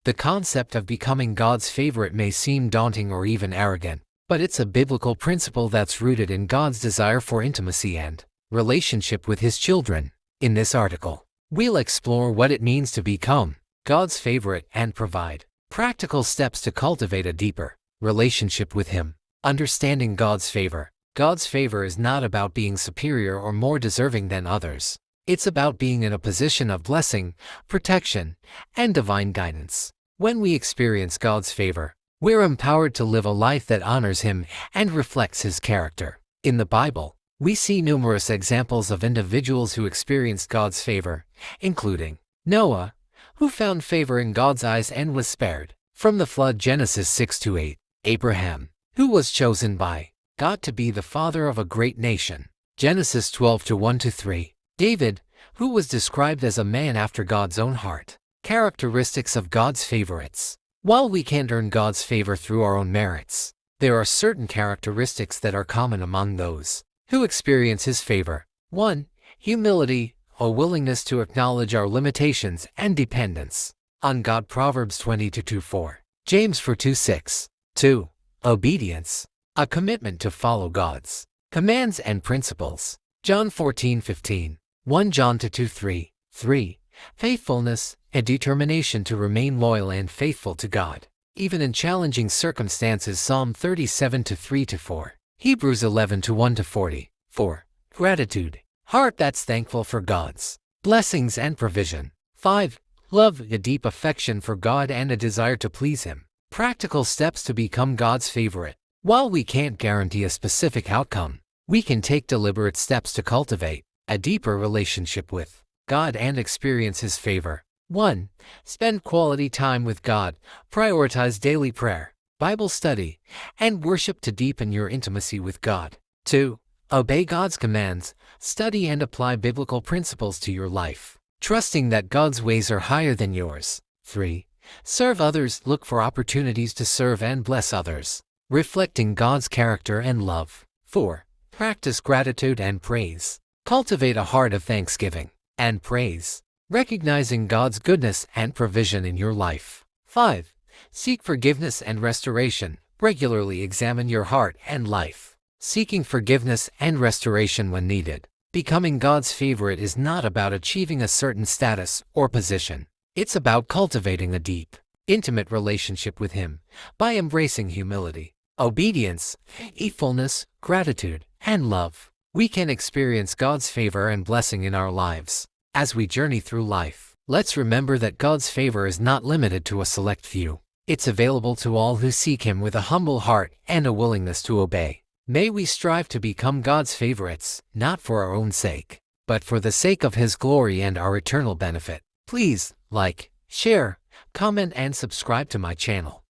The concept of becoming God's favorite may seem daunting or even arrogant, but it's a biblical principle that's rooted in God's desire for intimacy and relationship with His children. In this article, we'll explore what it means to become God's favorite and provide practical steps to cultivate a deeper relationship with Him. Understanding God's favor. God's favor is not about being superior or more deserving than others. It's about being in a position of blessing, protection, and divine guidance. When we experience God's favor, we're empowered to live a life that honors Him and reflects His character. In the Bible, we see numerous examples of individuals who experienced God's favor, including Noah, who found favor in God's eyes and was spared from the flood, Genesis 6-8. Abraham, who was chosen by God to be the father of a great nation, Genesis 12-1-3. David, who was described as a man after God's own heart. Characteristics of God's favorites. While we can't earn God's favor through our own merits, there are certain characteristics that are common among those who experience His favor. 1. Humility, a willingness to acknowledge our limitations and dependence on God, Proverbs 20-4. James 4:2-6. 2. Obedience, a commitment to follow God's commands and principles, John 14:15. 1 John 2:3. 3. Faithfulness, a determination to remain loyal and faithful to God, even in challenging circumstances, Psalm 37:3-4. Hebrews 11:1-40. 4. Gratitude, heart that's thankful for God's blessings and provision. 5. Love, a deep affection for God and a desire to please Him. Practical steps to become God's favorite. While we can't guarantee a specific outcome, we can take deliberate steps to cultivate a deeper relationship with God and experience His favor. 1. Spend quality time with God. Prioritize daily prayer, Bible study, and worship to deepen your intimacy with God. 2. Obey God's commands. Study and apply biblical principles to your life, trusting that God's ways are higher than yours. 3. Serve others. Look for opportunities to serve and bless others, reflecting God's character and love. 4. Practice gratitude and praise. Cultivate a heart of thanksgiving and praise, recognizing God's goodness and provision in your life. 5. Seek forgiveness and restoration. Regularly examine your heart and life, seeking forgiveness and restoration when needed. Becoming God's favorite is not about achieving a certain status or position. It's about cultivating a deep, intimate relationship with Him by embracing humility, obedience, faithfulness, gratitude, and love. We can experience God's favor and blessing in our lives. As we journey through life, let's remember that God's favor is not limited to a select few. It's available to all who seek Him with a humble heart and a willingness to obey. May we strive to become God's favorites, not for our own sake, but for the sake of His glory and our eternal benefit. Please like, share, comment, and subscribe to my channel.